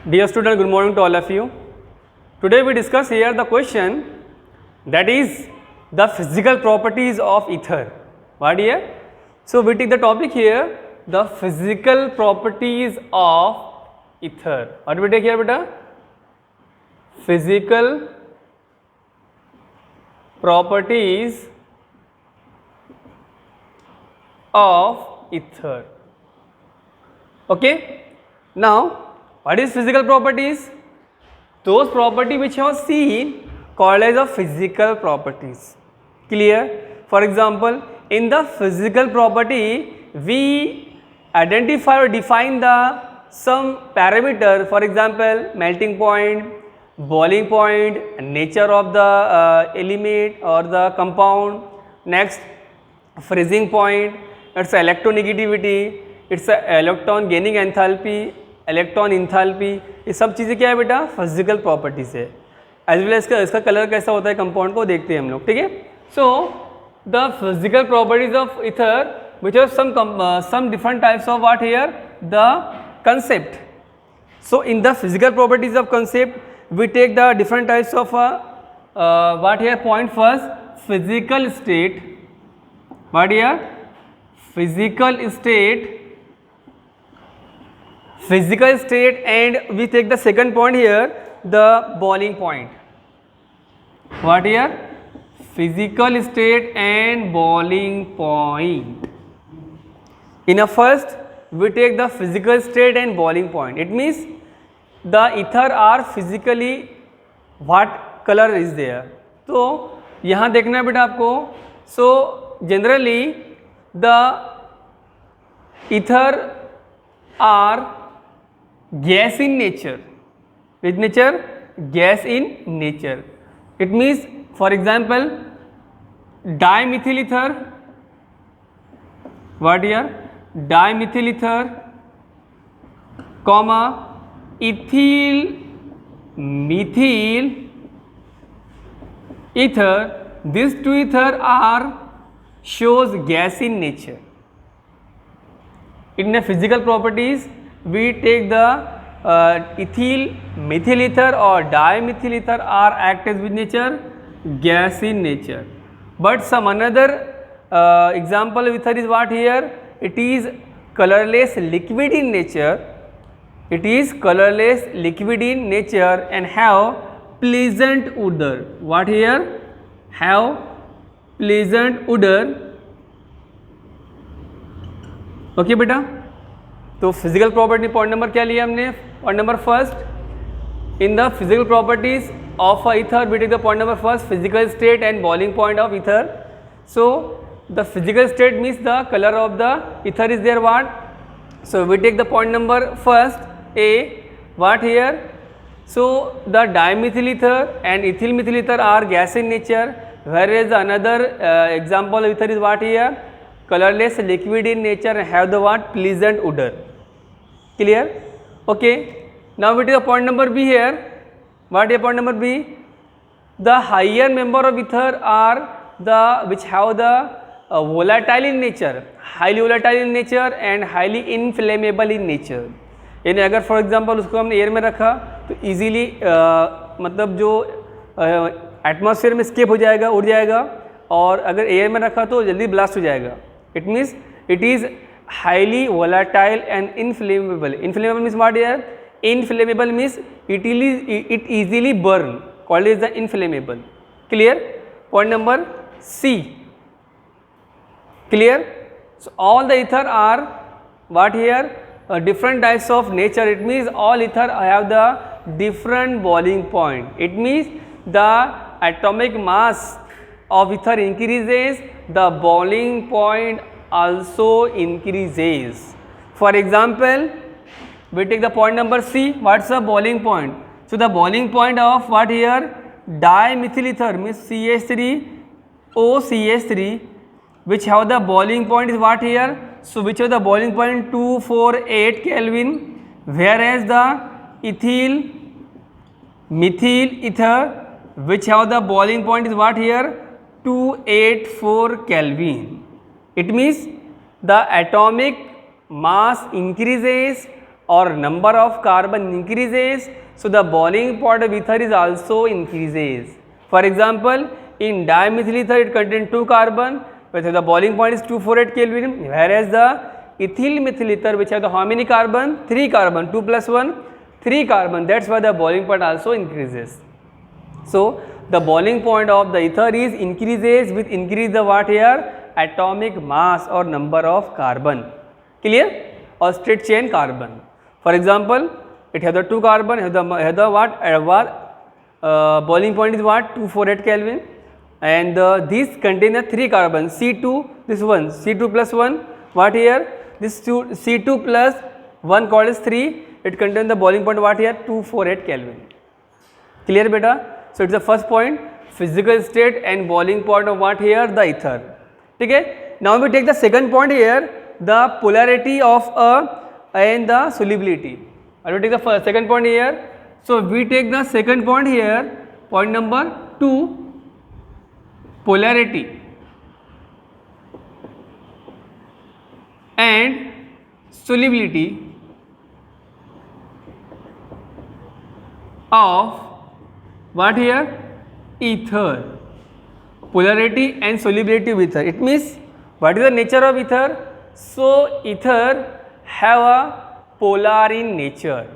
Dear student, good morning to all of you. Today we discuss here the question that is the physical properties of ether. What here? So we take the topic here, the physical properties of ether. What we take here, beta? Physical properties of ether. Okay. Now, what is physical properties? Those properties which are seen called as a physical properties. Clear? For example, in the physical property, we identify or define the some parameter. For example, melting point, boiling point, nature of the element or the compound. Next, freezing point. It's electronegativity. It's electron gaining enthalpy. Electron enthalpy, ये सब चीज़ें क्या है बेटा? Physical properties है. As well इसका colour कैसा होता है कंपाउंड को देखते हैं हम लोग. ठीक है. So the physical properties of ether which are some different types of what here the concept. So in the physical properties of concept we take the different types of what here point first physical state. What here physical state. Physical state, and we take the second point here, the boiling point. What here? Physical state and boiling point. In a first, we take the physical state and boiling point. It means the ether are physically what color is there. तो यहाँ देखना है बेटा आपको. So generally the ether are gas in nature. Which nature? Gas in nature. It means, for example, dimethyl ether. What here? Dimethyl ether, comma ethyl methyl ether. These two ether are shows gas in nature. In the physical properties, we take the ethyl methyl ether or dimethyl ether are act as with nature gas in nature. But some another example of ether is what here? It is colorless liquid in nature. It is colorless liquid in nature and have pleasant odor. What here? Have pleasant odor. Okay बेटा. तो physical property point number क्या लिया हमने? Point number first in the physical properties of a ether we take the point number first physical state and boiling point of ether. So the physical state means the colour of the ether is there what. So we take the point number first a what here. So the dimethyl ether and ethyl methyl ether are gas in nature, where is another example of ether is what here colorless liquid in nature and have the what pleasant odor. Clear? Okay. Now we take the point number B here. What is point number B? The higher member of ether are the which have the volatile in nature, highly volatile in nature and highly inflammable in nature. यानी अगर for example उसको हमने air में रखा तो easily मतलब जो atmosphere में स्केप हो जाएगा, उड़ जाएगा, और अगर एयर में रखा तो जल्दी ब्लास्ट हो जाएगा. It means it is highly volatile and inflammable. Inflammable means what here? Inflammable means it easily burn. Called as the inflammable. Clear? Point number C. Clear? So all the ether are what here? Different types of nature. It means all ether have the different boiling point. It means the atomic mass of ether increases, the boiling point also increases. For example, we take the point number C. What's the boiling point? So the boiling point of what here? Dimethyl ether means CH3 OCH3, which have the boiling point is what here? So which have the boiling point 248 Kelvin, whereas the ethyl methyl ether which have the boiling point is what here? 284 Kelvin. It means the atomic mass increases or number of carbon increases, so the boiling point of ether is also increases. For example, in dimethyl ether it contains 2 carbon, which the boiling point is 248 Kelvin, whereas the ethyl methyl ether which have the how many carbon? 3 carbon, 2 plus 1, 3 carbon. That's why the boiling point also increases. So the boiling point of the ether is increases with increase the what here? Atomic mass or number of carbon. Clear? Or straight chain carbon. For example, it has the 2 carbon, has the what? Boiling point is what? 248 Kelvin, and these contain the 3 carbon, C2, this one, C2 plus 1, what here? This C2 plus 1 called is 3, it contains the boiling point what here? 248 Kelvin. Clear beta? So it's the first point, physical state and boiling point of what here? The ether. Okay? Now we take the second point here, the polarity of and the solubility. I will take the second point here. So we take the second point here, point number 2, polarity and solubility of what here? Ether. Polarity and solubility of ether. It means what is the nature of ether? So ether have a polar in nature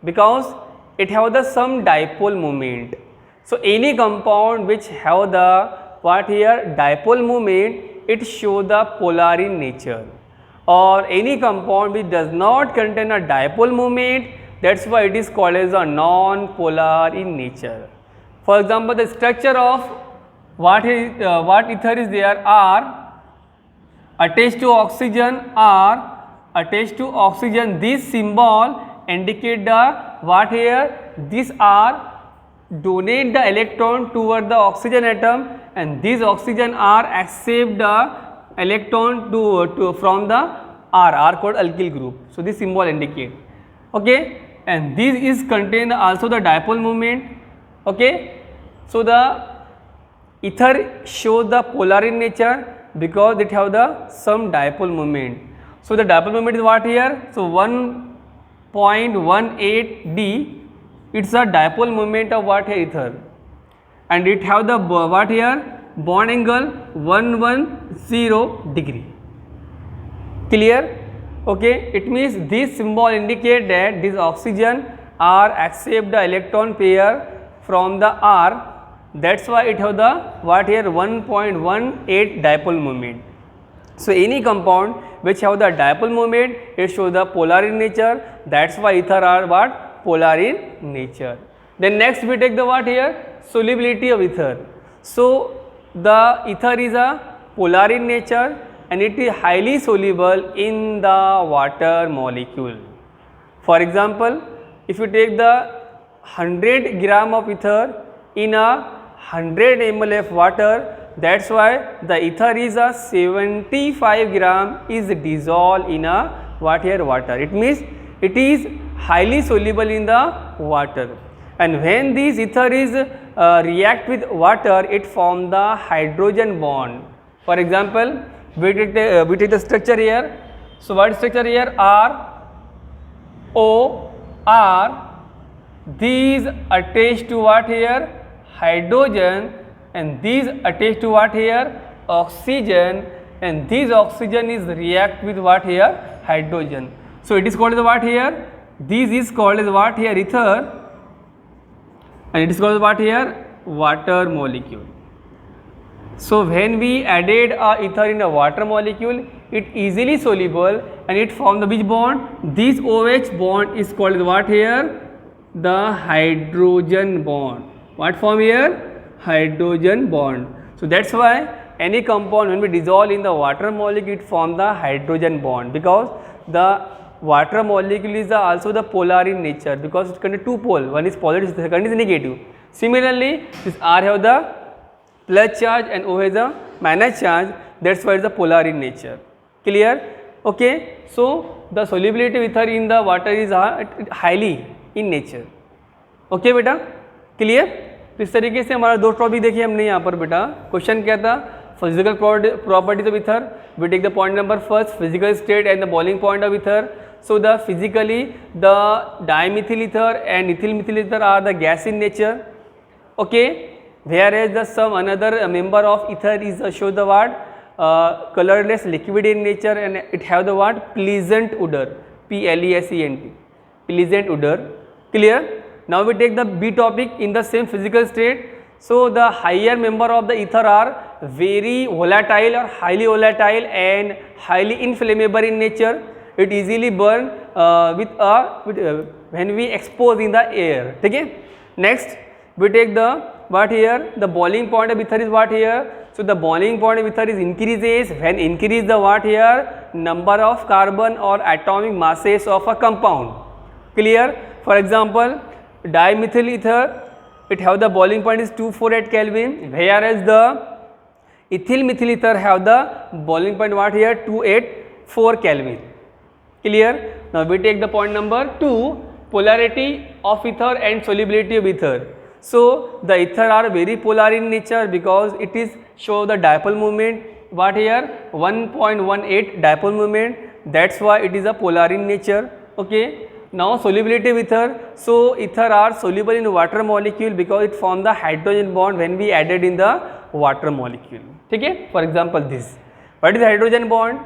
because it have the some dipole moment. So any compound which have the what here? Dipole moment, it show the polar in nature. Or any compound which does not contain a dipole moment, that's why it is called as a non-polar in nature. For example, the structure of what ether is there are attached to oxygen, this symbol indicate the what here? These are donate the electron toward the oxygen atom, and these oxygen are accept the electron from the R called alkyl group. So this symbol indicate. Okay, and this is contain also the dipole moment. Okay, so the ether show the polar in nature because it have the some dipole moment. So the dipole moment is what here? So 1.18 D, it's a dipole moment of what here? Ether, and it have the what here? Bond angle 110 degree. Clear? Okay, it means this symbol indicate that this oxygen are accept the electron pair from the R. That's why it have the what here? 1.18 dipole moment. So any compound which have the dipole moment, it shows the polar in nature. That's why ether are what? Polar in nature. Then next we take the what here? Solubility of ether. So the ether is a polar in nature and it is highly soluble in the water molecule. For example, if you take the 100 gram of ether in a 100 ml of water, that's why the ether is a 75 gram is dissolved in a what here? Water. It means it is highly soluble in the water, and when this ether is react with water, it form the hydrogen bond. For example, we take the structure here. So what structure here? R, O, R. These attached to what here? Hydrogen, and these attached to what here? Oxygen, and this oxygen is react with what here? Hydrogen. So it is called as what here? This is called as what here? Ether, and it is called what here? Water molecule. So when we added ether in a water molecule, it easily soluble and it form the which bond? This OH bond is called as what here? The hydrogen bond. What form here? Hydrogen bond. So that's why any compound when we dissolve in the water molecule, it form the hydrogen bond, because the water molecule is also the polar in nature, because it contains 2 poles, one is positive, second is negative. Similarly, this R have the plus charge and O has a minus charge, that's why it is the polar in nature. Clear? Okay. So the solubility of ether in the water is highly in nature. Okay बेटा, clear? तो इस तरीके से हमारा 2 topic देखिए हमने यहाँ पर बेटा. क्वेश्चन क्या था? Physical properties of ether. We take the point number first, physical state and the boiling point of ether. So the physically the dimethyl ether and ethyl methyl ether are the gas in nature. Okay, whereas the some another member of ether is show the what colorless liquid in nature, and it have the what pleasant odor, P-L-E-S-E-N-T, pleasant odor. Clear? Now we take the B topic in the same physical state. So the higher member of the ether are very volatile or highly volatile and highly inflammable in nature. It easily burn when we expose in the air. Okay. Next we take the what here, the boiling point of ether is what here. So the boiling point of ether is increases when increase the what here number of carbon or atomic masses of a compound. Clear? For example, dimethyl ether, it have the boiling point is 248 Kelvin, whereas the ethyl methyl ether have the boiling point what here 284 Kelvin. Clear? Now we take the point number 2, polarity of ether and solubility of ether. So the ether are very polar in nature because it is show the dipole moment what here 1.18 dipole moment, that's why it is a polar in nature. Okay. Now solubility of ether, so ether are soluble in water molecule because it form the hydrogen bond when we added in the water molecule. Okay. For example, this, what is hydrogen bond?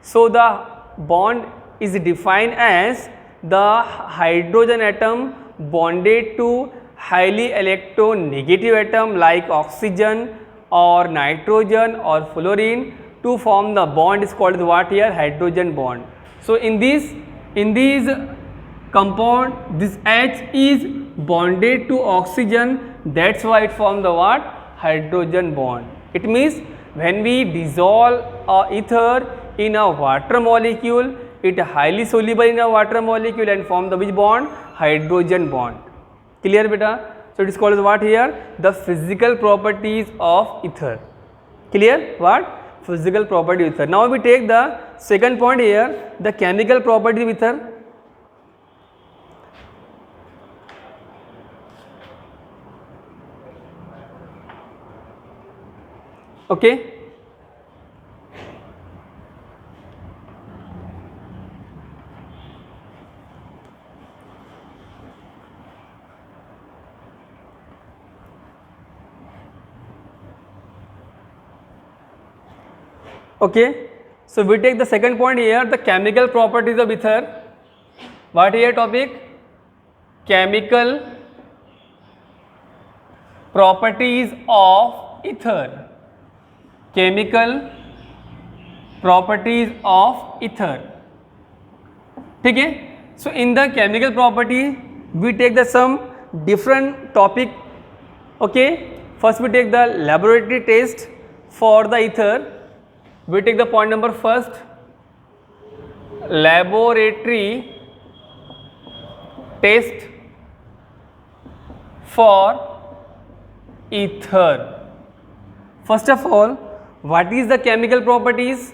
So the bond is defined as the hydrogen atom bonded to highly electronegative atom like oxygen or nitrogen or fluorine to form the bond is called what here hydrogen bond. So in these compound, this H is bonded to oxygen, that's why it forms the what hydrogen bond. It means when we dissolve ether in a water molecule, it highly soluble in a water molecule and form the which bond hydrogen bond. Clear beta? So it is called as what here the physical properties of ether. Clear? What? Physical property of ether. Now we take the second point here, the chemical property of ether. Okay. Okay, so we take the second point here, the chemical properties of ether. What here topic? Chemical properties of ether. Chemical properties of ether. Okay, so in the chemical property we take the some different topic. Okay, first we take the laboratory test for the ether. We take the point number first, laboratory test for ether. First of all, what is the chemical properties?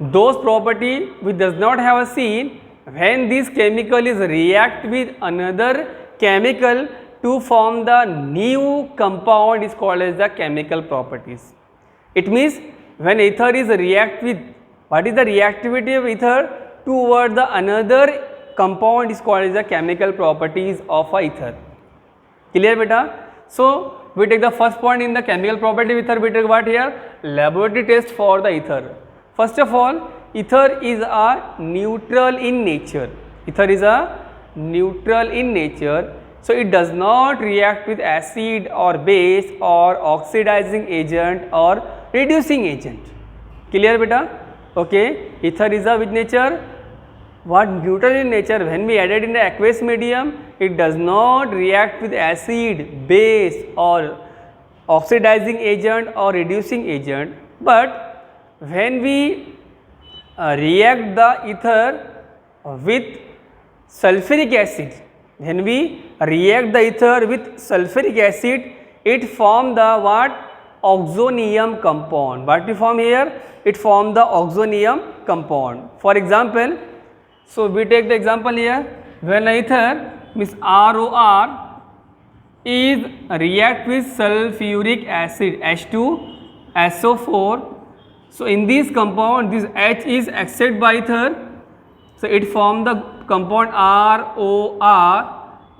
Those property which does not have a scene when this chemical is react with another chemical to form the new compound is called as the chemical properties. It means when ether is react with, what is the reactivity of ether toward the another compound is called as the chemical properties of a ether. Clear beta? So we take the first point in the chemical property of ether. We take what here? Laboratory test for the ether. First of all, ether is a neutral in nature. Ether is a neutral in nature. So it does not react with acid or base or oxidizing agent or reducing agent. Clear beta? Okay, ether is a which nature? What neutral in nature. When we add it in the aqueous medium, it does not react with acid, base or oxidizing agent or reducing agent. But when we react the ether with sulfuric acid, when we react the ether with sulfuric acid, it form the what? Oxonium compound. What we form here? It form the oxonium compound. For example, so we take the example here, when ether means ROR is react with sulfuric acid H2SO4. So in this compound, this H is accepted by ether So it form the compound ROR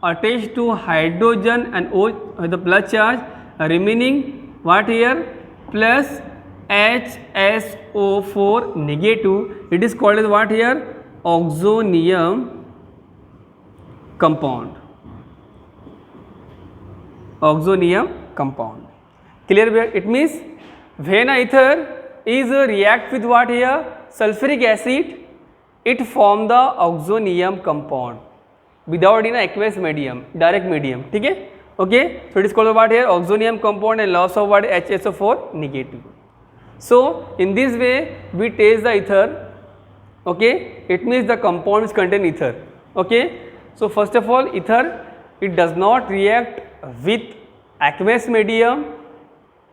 attached to hydrogen and O with the plus charge, remaining what here plus HSO4 negative. It is called as what here oxonium compound. Oxonium compound. Clear? It means when a ether is react with what here sulfuric acid, it form the oxonium compound without in aqueous medium, direct medium. ठीक है? Okay. So it is called what here oxonium compound and loss of what HSO4 negative. So in this way we taste the ether. Okay. It means the compounds contain ether. Okay. So first of all, ether it does not react with aqueous medium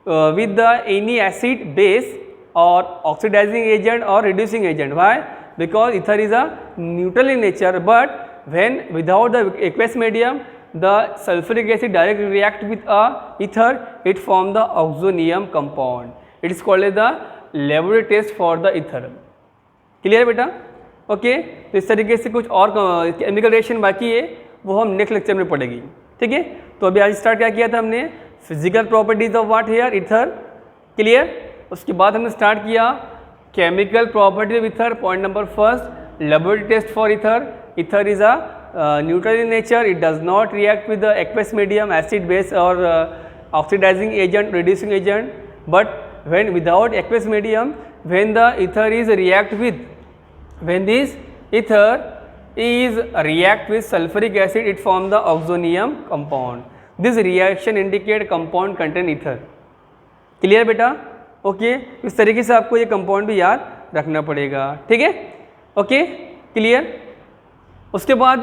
with the any acid base or oxidizing agent or reducing agent. Why? Because ether is a neutral in nature, but when without the aqueous medium the sulfuric acid directly react with a ether, it form the oxonium compound. It is called as the laboratory test for the ether. Clear बेटा? Okay. तो इस तरीके से कुछ और chemical reaction बाकी है, वो हम नेक्स्ट लेक्चर में पढ़ेंगे. ठीक है. तो अभी आज स्टार्ट क्या किया था हमने, physical properties of what here ether. Clear. उसके बाद हमने स्टार्ट किया chemical property of ether. Point number first, laboratory test for ether. Ether is a neutral in nature. It does not react with the aqueous medium, acid base और oxidising agent, reducing agent. But when without aqueous medium, when the ether is react with, when this ether is react with sulfuric acid, it form the oxonium compound. This reaction indicate compound contain ether. Clear बेटा? Okay. इस तरीके से आपको ये compound भी याद रखना पड़ेगा. ठीक है. ओके. क्लियर. उसके बाद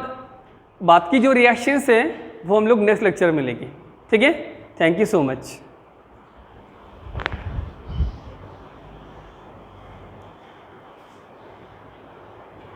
बात की जो रिएक्शंस है वो हम लोग नेक्स्ट लेक्चर में लेंगे. ठीक है. Thank you so much.